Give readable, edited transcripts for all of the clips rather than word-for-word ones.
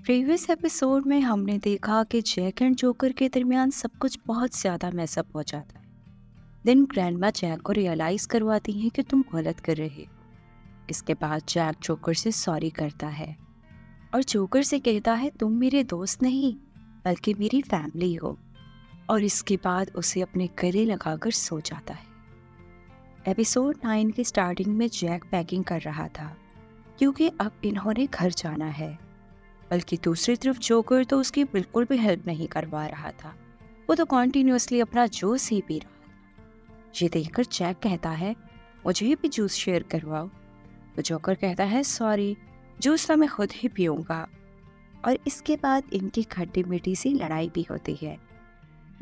Previous episode में हमने देखा कि जैक एंड जोकर के दरमियान सब कुछ बहुत ज्यादा मैसअप हो जाता है। देन ग्रैंडमा जैक को रियलाइज करवाती हैं कि तुम गलत कर रहे हो। इसके बाद जैक जोकर से सॉरी करता है और जोकर से कहता है तुम मेरे दोस्त नहीं बल्कि मेरी फैमिली हो। और इसके बाद उसे अपने गले लगाकर सो जाता है। एपिसोड 9 की स्टार्टिंग में जैक पैकिंग कर रहा था क्योंकि अब इन्होंने घर जाना है, बल्कि दूसरी तरफ जोकर तो उसकी बिल्कुल भी हेल्प नहीं करवा रहा था। वो तो कॉन्टिन्यूसली अपना जूस ही पी रहा था। ये देखकर जैक कहता है मुझे भी जूस शेयर करवाओ। तो जोकर कहता है सॉरी, जूस तो मैं खुद ही पीऊंगा। और इसके बाद इनकी खट्टी मीठी सी लड़ाई भी होती है।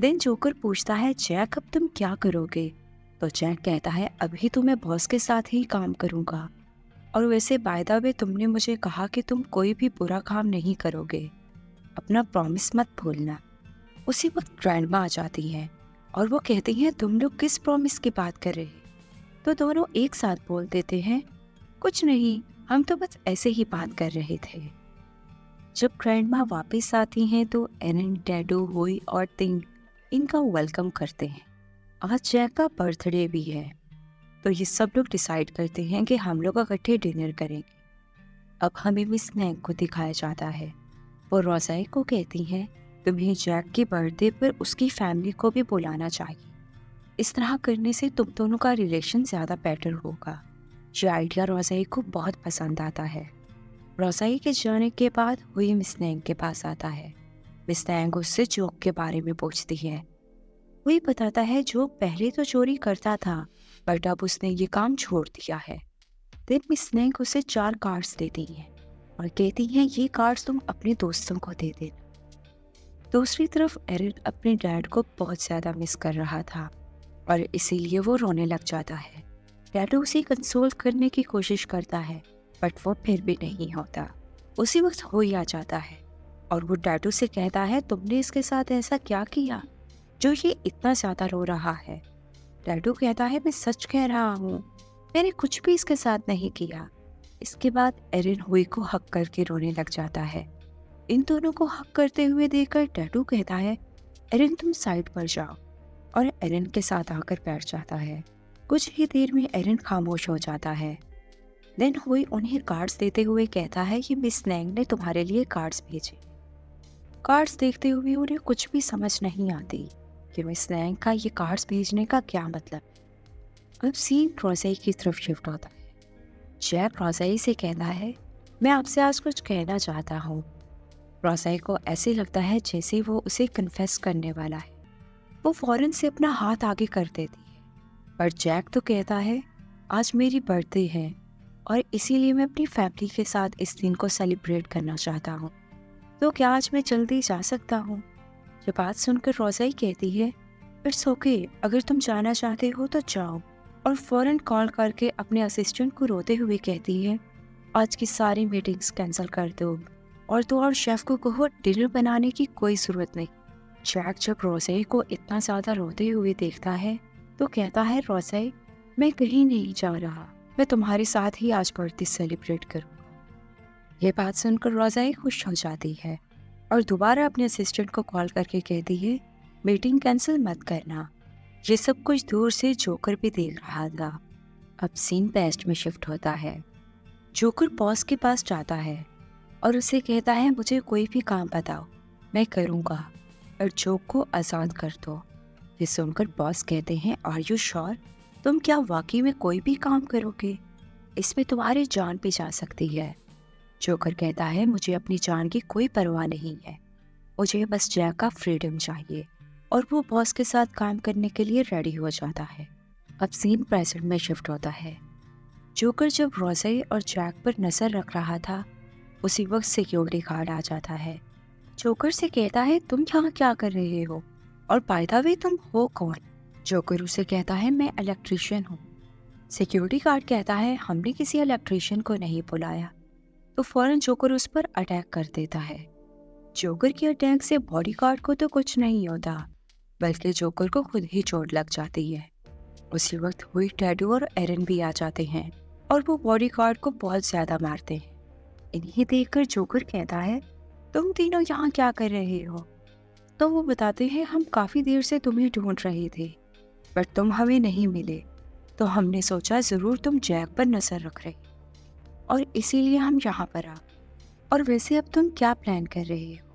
देन जोकर पूछता है जैक अब तुम क्या करोगे। तो जैक कहता है अभी तो मैं बॉस के साथ ही काम करूंगा, और वैसे बाय द वे तुमने मुझे कहा कि तुम कोई भी बुरा काम नहीं करोगे, अपना प्रॉमिस मत भूलना। उसी वक्त ग्रैंडमा आ जाती है और वो कहती हैं तुम लोग किस प्रॉमिस की बात कर रहे हैं। तो दोनों एक साथ बोल देते हैं कुछ नहीं, हम तो बस ऐसे ही बात कर रहे थे। जब ग्रैंडमा वापस आती हैं तो एरन, डैडू, हुई और तिंग इनका वेलकम करते हैं। आज जैक का बर्थडे भी है, तो ये सब लोग डिसाइड करते हैं कि हम लोग इकट्ठे डिनर करेंगे। अब हमें मिस नैंग को दिखाया जाता है। वो रोज़ाई को कहती हैं तुम्हें जैक की बर्थडे पर उसकी फैमिली को भी बुलाना चाहिए। इस तरह करने से तुम दोनों का रिलेशन ज़्यादा बेटर होगा। ये आइडिया रोज़ाई को बहुत पसंद आता है। रोज़ाई के जाने के बाद हुई मिस नैंग के पास आता है। मिस नैंग उससे जोक के बारे में पूछती है। वही बताता है जो पहले तो चोरी करता था बट अब उसने ये काम छोड़ दिया है। देन मिस नैंग उसे 4 कार्ड्स देती हैं और कहती हैं ये कार्ड्स तुम अपने दोस्तों को दे देना। दूसरी तरफ एरिन अपने डैड को बहुत ज़्यादा मिस कर रहा था और इसीलिए वो रोने लग जाता है। डैडू उसे कंसोल करने की कोशिश करता है बट वो फिर भी नहीं होता। उसी वक्त होई आ जाता है और वो डैडू से कहता है तुमने इसके साथ ऐसा क्या किया जो ये इतना ज़्यादा रो रहा है। डैडू कहता है मैं सच कह रहा हूँ, मैंने कुछ भी इसके साथ नहीं किया। इसके बाद एरिन हुई को हक करके रोने लग जाता है। इन दोनों को हक करते हुए देखकर डैडू कहता है एरिन तुम साइड पर जाओ, और एरिन के साथ आकर बैठ जाता है। कुछ ही देर में एरिन खामोश हो जाता है। देन हुई उन्हें कार्ड्स देते हुए कहता है कि मिस नैंग ने तुम्हारे लिए कार्ड्स भेजे। कार्ड्स देखते हुए उन्हें कुछ भी समझ नहीं आती कि मिस नैंग का ये कार्ड्स भेजने का क्या मतलब। अब सीन रोज़ाई की तरफ शिफ्ट होता है। जैक रोज़ाई से कहता है मैं आपसे आज कुछ कहना चाहता हूँ। रोज़ाई को ऐसे लगता है जैसे वो उसे कन्फेस करने वाला है। वो फौरन से अपना हाथ आगे कर देती है, पर जैक तो कहता है आज मेरी बर्थडे है और इसीलिए मैं अपनी फैमिली के साथ इस दिन को सेलिब्रेट करना चाहता हूँ, तो क्या आज मैं जल्दी जा सकता हूँ। ये बात सुनकर रोज़ाई कहती है इट्स ओके, अगर तुम जाना चाहते हो तो जाओ, और फ़ौरन कॉल करके अपने असिस्टेंट को रोते हुए कहती है आज की सारी मीटिंग्स कैंसिल कर दो और तो और शेफ़ को कहो डिनर बनाने की कोई ज़रूरत नहीं। जैक जब रोज़ाई को इतना ज़्यादा रोते हुए देखता है तो कहता है रोज़ाई मैं कहीं नहीं जा रहा, मैं तुम्हारे साथ ही आज बर्थडे सेलिब्रेट करूँगा। ये बात सुनकर रोज़ाई खुश हो जाती है और दोबारा अपने असिस्टेंट को कॉल करके कहती है मीटिंग कैंसिल मत करना। ये सब कुछ दूर से जोकर भी देख रहा था। अब सीन पेस्ट में शिफ्ट होता है। जोकर बॉस के पास जाता है और उसे कहता है मुझे कोई भी काम बताओ, मैं करूँगा, और जोक को आज़ाद कर दो। ये सुनकर बॉस कहते हैं आर यू श्योर, तुम क्या वाकई में कोई भी काम करोगे, इसमें तुम्हारी जान भी जा सकती है। जोकर कहता है मुझे अपनी जान की कोई परवाह नहीं है, मुझे बस जैक का फ्रीडम चाहिए, और वो बॉस के साथ काम करने के लिए रेडी हो जाता है। अब सीन प्रेजेंट में शिफ्ट होता है। जोकर जब रोज़ाई और जैक पर नज़र रख रहा था उसी वक्त सिक्योरिटी गार्ड आ जाता है। जोकर से कहता है तुम यहाँ क्या कर रहे हो, और बाय द वे तुम हो कौन। जोकर उसे कहता है मैं इलेक्ट्रीशियन हूँ। सिक्योरिटी गार्ड कहता है हमने किसी इलेक्ट्रीशियन को नहीं बुलाया। तो फौरन जोकर उस पर अटैक कर देता है। जोकर के अटैक से बॉडीगार्ड को तो कुछ नहीं होता, बल्कि जोकर को खुद ही चोट लग जाती है। उसी वक्त हुई, डैडू और एरन भी आ जाते हैं और वो बॉडीगार्ड को बहुत ज़्यादा मारते हैं। इन्हें देखकर जोकर कहता है तुम तीनों यहाँ क्या कर रहे हो? तो वो बताते हैं, हम काफ़ी देर से तुम्हें ढूंढ रहे थे, बट तुम हमें नहीं मिले। तो हमने सोचा ज़रूर तुम जैक पर नज़र रख रहे, और इसीलिए हम यहाँ पर आ। और वैसे अब तुम क्या प्लान कर रहे हो?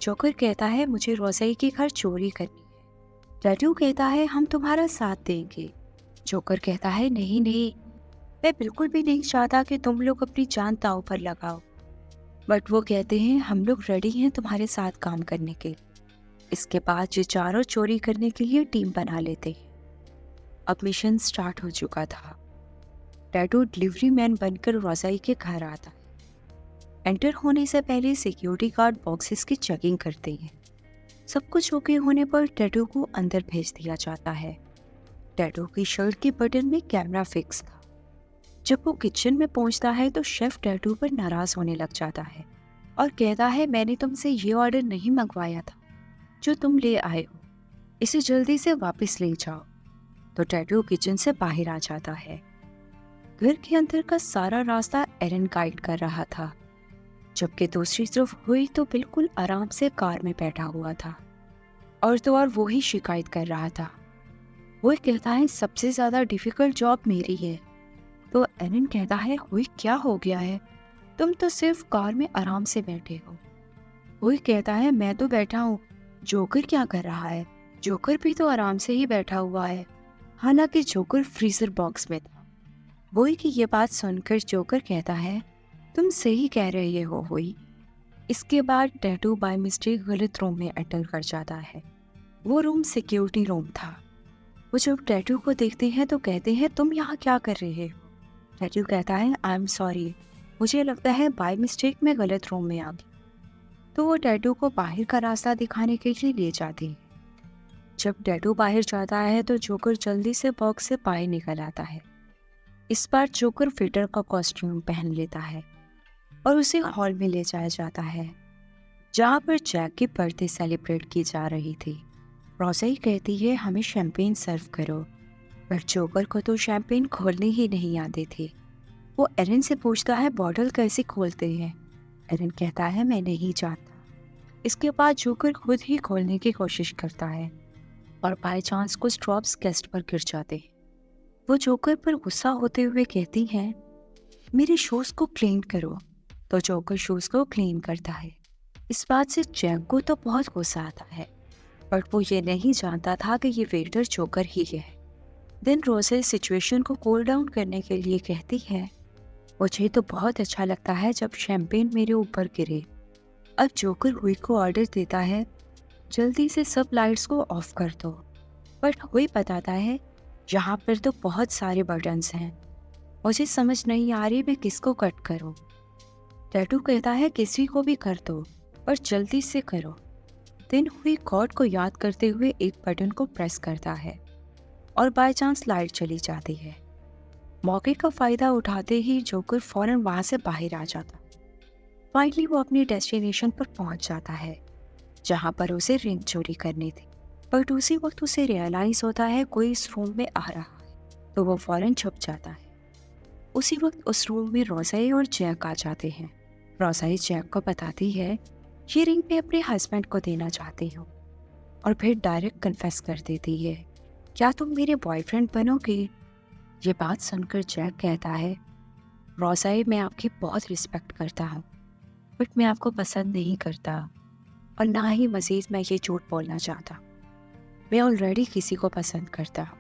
जोकर कहता है, मुझे रोज़ाई के घर चोरी करनी है। टैटू कहता है, हम तुम्हारा साथ देंगे। जोकर कहता है, नहीं नहीं, मैं बिल्कुल भी नहीं चाहता कि तुम लोग अपनी जान दांव पर लगाओ। बट वो कहते हैं, हम लोग रेडी हैं तुम्हारे साथ काम करने के लिए। इसके बाद ये चारों चोरी करने के लिए टीम बना लेते हैं। अब मिशन स्टार्ट हो चुका था। टैटू डिलीवरी मैन बनकर रोज़ाई के घर आता है। एंटर होने से पहले सिक्योरिटी गार्ड बॉक्सेस की चेकिंग करते हैं। सब कुछ ओके होने पर टैटू को अंदर भेज दिया जाता है। टैटू की शर्ट के बटन में कैमरा फिक्स था। जब वो किचन में पहुंचता है तो शेफ टैटू पर नाराज होने लग जाता है और कहता है, मैंने तुमसे ये ऑर्डर नहीं मंगवाया था जो तुम ले आए हो, इसे जल्दी से वापस ले जाओ। तो टैटू किचन से बाहर आ जाता है। घर के अंदर का सारा रास्ता एरन गाइड कर रहा था, जबकि दूसरी तरफ हुई तो बिल्कुल आराम से कार में बैठा हुआ था, और तो और वो ही शिकायत कर रहा था। वो कहता है, सबसे ज़्यादा डिफिकल्ट जॉब मेरी है। तो एरन कहता है, हुई क्या हो गया है, तुम तो सिर्फ कार में आराम से बैठे हो। वो कहता है, मैं तो बैठा हूँ, जोकर क्या कर रहा है? जोकर भी तो आराम से ही बैठा हुआ है। हालांकि जोकर फ्रीजर बॉक्स में था। वही की ये बात सुनकर जोकर कहता है, तुम सही कह रहे हो वही। इसके बाद टैटू बाय मिस्टेक गलत रूम में एंटर कर जाता है। वो रूम सिक्योरिटी रूम था। वो जब टैटू को देखते हैं तो कहते हैं, तुम यहाँ क्या कर रहे हो? टैटू कहता है, आई एम सॉरी, मुझे लगता है बाय मिस्टेक मैं गलत रूम में आ गई। तो वो टैटू को बाहर का रास्ता दिखाने के लिए ले जाती है। जब टैटू बाहर जाता है तो जोकर जल्दी से बॉक्स से बाहर निकल आता है। इस बार जोकर फिटर का कॉस्ट्यूम पहन लेता है और उसे हॉल में ले जाया जाता है, जहाँ पर जैक की बर्थडे सेलिब्रेट की जा रही थी। रोज़ाई कहती है, हमें शैंपेन सर्व करो, पर जोकर को तो शैंपेन खोलने ही नहीं आते थे। वो एरन से पूछता है, बॉटल कैसे खोलते हैं? एरन कहता है, मैं नहीं जानता। इसके बाद जोकर खुद ही खोलने की कोशिश करता है और बाय चांस कुछ ड्रॉप्स गेस्ट पर गिर जाते हैं। वो जोकर पर गुस्सा होते हुए कहती हैं, मेरे शूज को क्लीन करो। तो जोकर शूज को क्लीन करता है। इस बात से जैक को तो बहुत गुस्सा आता है, बट वो ये नहीं जानता था कि ये वेटर जोकर ही है। देन रोज़े सिचुएशन को कूल डाउन करने के लिए कहती है, मुझे तो बहुत अच्छा लगता है जब शैंपेन मेरे ऊपर गिरे। अब जोकर हुई को ऑर्डर देता है, जल्दी से सब लाइट्स को ऑफ कर दो। बट हुई बताता है, यहाँ पर तो बहुत सारे बटन्स हैं, मुझे समझ नहीं आ रही मैं किसको कट करूँ। टैटू कहता है, किसी को भी कर दो, पर जल्दी से करो। दिन हुई गॉड को याद करते हुए एक बटन को प्रेस करता है और बाय चांस लाइट चली जाती है। मौके का फायदा उठाते ही जोकर फौरन वहां से बाहर आ जाता। फाइनली वो अपनी डेस्टिनेशन पर पहुंच जाता है, जहां पर उसे रिंग चोरी करनी थी। बट उसी वक्त उसे रियलाइज होता है कोई इस रूम में आ रहा है, तो वो फौरन छुप जाता है। उसी वक्त उस रूम में रोज़ाई और जैक आ जाते हैं। रोज़ाई जैक को बताती है, ये रिंग मैं अपने हस्बैंड को देना चाहती हूँ, और फिर डायरेक्ट कन्फेस कर देती है, क्या तुम मेरे बॉयफ्रेंड बनोगे? ये बात सुनकर जैक कहता है, रोज़ाई मैं आपकी बहुत रिस्पेक्ट करता हूँ, बट मैं आपको पसंद नहीं करता, और ना ही मज़ीद मैं ये झूठ बोलना चाहता। मैं ऑलरेडी किसी को पसंद करता हूँ।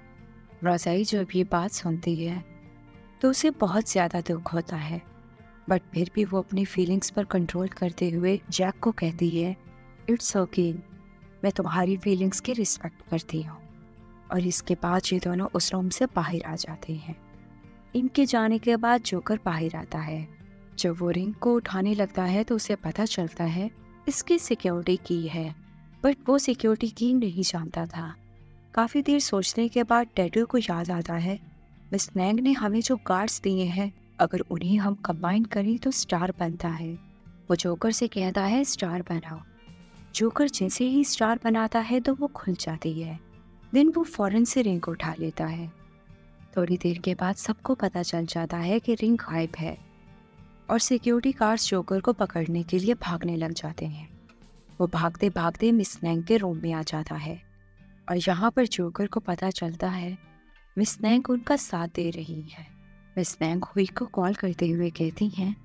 रोज़ाई जब ये बात सुनती है तो उसे बहुत ज़्यादा दुख होता है, बट फिर भी वो अपनी फीलिंग्स पर कंट्रोल करते हुए जैक को कहती है, इट्स ओके, मैं तुम्हारी फीलिंग्स की रिस्पेक्ट करती हूँ। और इसके बाद ये दोनों उस रूम से बाहर आ जाते हैं। इनके जाने के बाद जोकर बाहर आता है। जब वो रिंग को उठाने लगता है तो उसे पता चलता है इसकी सिक्योरिटी की है, बट वो सिक्योरिटी की नहीं जानता था। काफ़ी देर सोचने के बाद टैटू को याद आता है, मिस नैंग ने हमें जो गार्ड्स दिए हैं, अगर उन्हें हम कंबाइन करें तो स्टार बनता है। वो जोकर से कहता है, स्टार बनाओ। जोकर जैसे ही स्टार बनाता है तो वो खुल जाती है। देन वो फौरन से रिंग उठा लेता है। थोड़ी देर के बाद सबको पता चल जाता है कि रिंग गायब है। और सिक्योरिटी गार्ड्स जोकर को पकड़ने के लिए भागने लग जाते हैं। वो भागते भागते मिस नैंग के रूम में आ जाता है और यहाँ पर जोकर को पता चलता है मिस नैंग उनका साथ दे रही है। मिस नैंग हुई को कॉल करते हुए कहती हैं,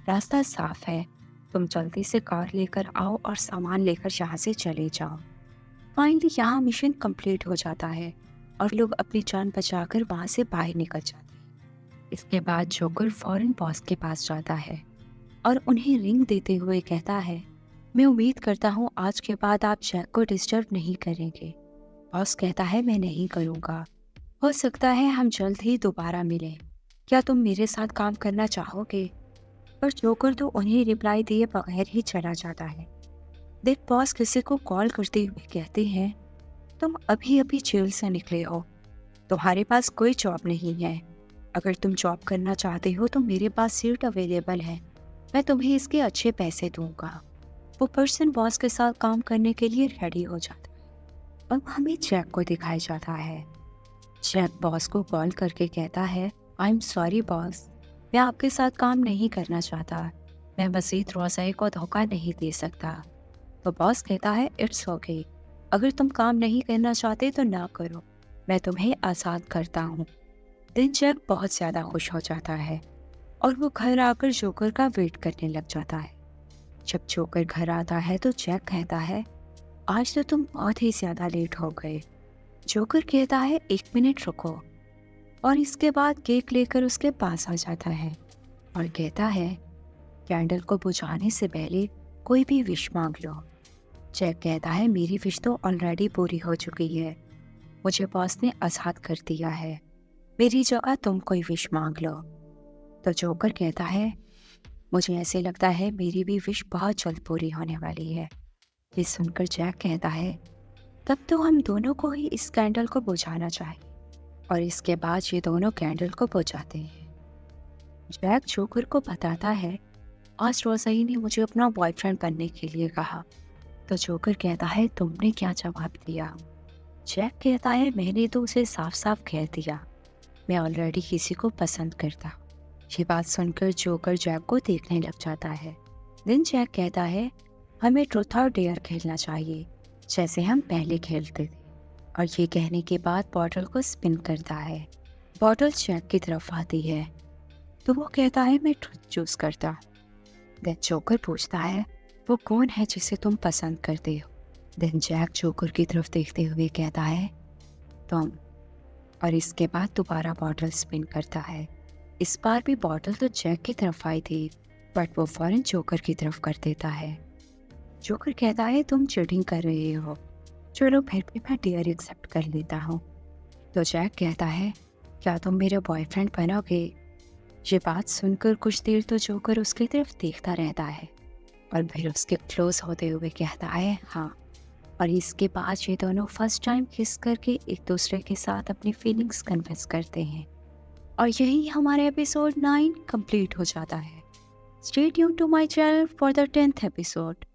रास्ता साफ है, तुम जल्दी से कार लेकर आओ और सामान लेकर यहाँ से चले जाओ। फाइनली यहाँ मिशन कंप्लीट हो जाता है और लोग अपनी जान बचाकर वहाँ से बाहर निकल जाते हैं। इसके बाद जोकर फौरन बॉस के पास जाता है और उन्हें रिंग देते हुए कहता है, मैं उम्मीद करता हूँ आज के बाद आप जैक को डिस्टर्ब नहीं करेंगे। बॉस कहता है, मैं नहीं करूँगा, हो सकता है हम जल्द ही दोबारा मिलें, क्या तुम मेरे साथ काम करना चाहोगे? पर जोकर तो उन्हें रिप्लाई दिए बगैर ही चला जाता है। देन बॉस किसी को कॉल करते हुए कहते हैं, तुम अभी अभी जेल से निकले हो, तुम्हारे पास कोई जॉब नहीं है। अगर तुम जॉब करना चाहते हो तो मेरे पास सीट अवेलेबल है, मैं तुम्हें इसके अच्छे पैसे दूंगा। वो पर्सन बॉस के साथ काम करने के लिए रेडी हो जाता है। अब हमें जैक को दिखाया जाता है। जैक बॉस को कॉल करके कहता है, आई एम सॉरी बॉस, मैं आपके साथ काम नहीं करना चाहता, मैं मजीद रोज़ाई को धोखा नहीं दे सकता। तो बॉस कहता है, इट्स ओके, अगर तुम काम नहीं करना चाहते तो ना करो, मैं तुम्हें आज़ाद करता हूँ। दिन जैक बहुत ज़्यादा खुश हो जाता है और वो घर आकर जोकर का वेट करने लग जाता है। जब जोकर घर आता है तो जैक कहता है, आज तो तुम बहुत ही ज़्यादा लेट हो गए। जोकर कहता है, 1 मिनट रुको, और इसके बाद केक लेकर उसके पास आ जाता है और कहता है, कैंडल को बुझाने से पहले कोई भी विश मांग लो। जैक कहता है, मेरी विश तो ऑलरेडी पूरी हो चुकी है, मुझे बॉस ने आज़ाद कर दिया है, मेरी जगह तुम कोई विश मांग लो। तो जोकर कहता है, मुझे ऐसे लगता है मेरी भी विश बहुत जल्द पूरी होने वाली है। ये सुनकर जैक कहता है, तब तो हम दोनों को ही इस कैंडल को बुझाना चाहिए। और इसके बाद ये दोनों कैंडल को बुझाते हैं। जैक जोकर को बताता है, आज रोज़ाई ने मुझे अपना बॉयफ्रेंड बनने के लिए कहा। तो जोकर कहता है, तुमने क्या जवाब दिया? जैक कहता है, मैंने तो उसे साफ साफ कह दिया, मैं ऑलरेडी किसी को पसंद करता। ये बात सुनकर जोकर जैक को देखने लग जाता है। दिन जैक कहता है, हमें ट्रूथ और डेयर खेलना चाहिए जैसे हम पहले खेलते थे। और ये कहने के बाद बॉटल को स्पिन करता है। बॉटल जैक की तरफ आती है तो वो कहता है, मैं ट्रूथ चूज करता। देन जोकर पूछता है, वो कौन है जिसे तुम पसंद करते हो? देन जैक जोकर की तरफ देखते हुए कहता है, तुम। और इसके बाद दोबारा बॉटल स्पिन करता है। इस बार भी बॉटल तो जैक की तरफ आई थी, बट वो फौरन जोकर की तरफ कर देता है। जोकर कहता है, तुम चीटिंग कर रहे हो, चलो फिर भी मैं डेयर एक्सेप्ट कर लेता हूँ। तो जैक कहता है, क्या तुम मेरे बॉयफ्रेंड बनोगे? ये बात सुनकर कुछ देर तो जोकर उसकी तरफ देखता रहता है और फिर उसके क्लोज होते हुए कहता है, हाँ। और इसके बाद ये दोनों फर्स्ट टाइम किस करके एक दूसरे के साथ अपनी फीलिंग्स कन्फेस करते हैं। और यही हमारा एपिसोड 9 कंप्लीट हो जाता है। Stay tuned to my channel for the 10th episode.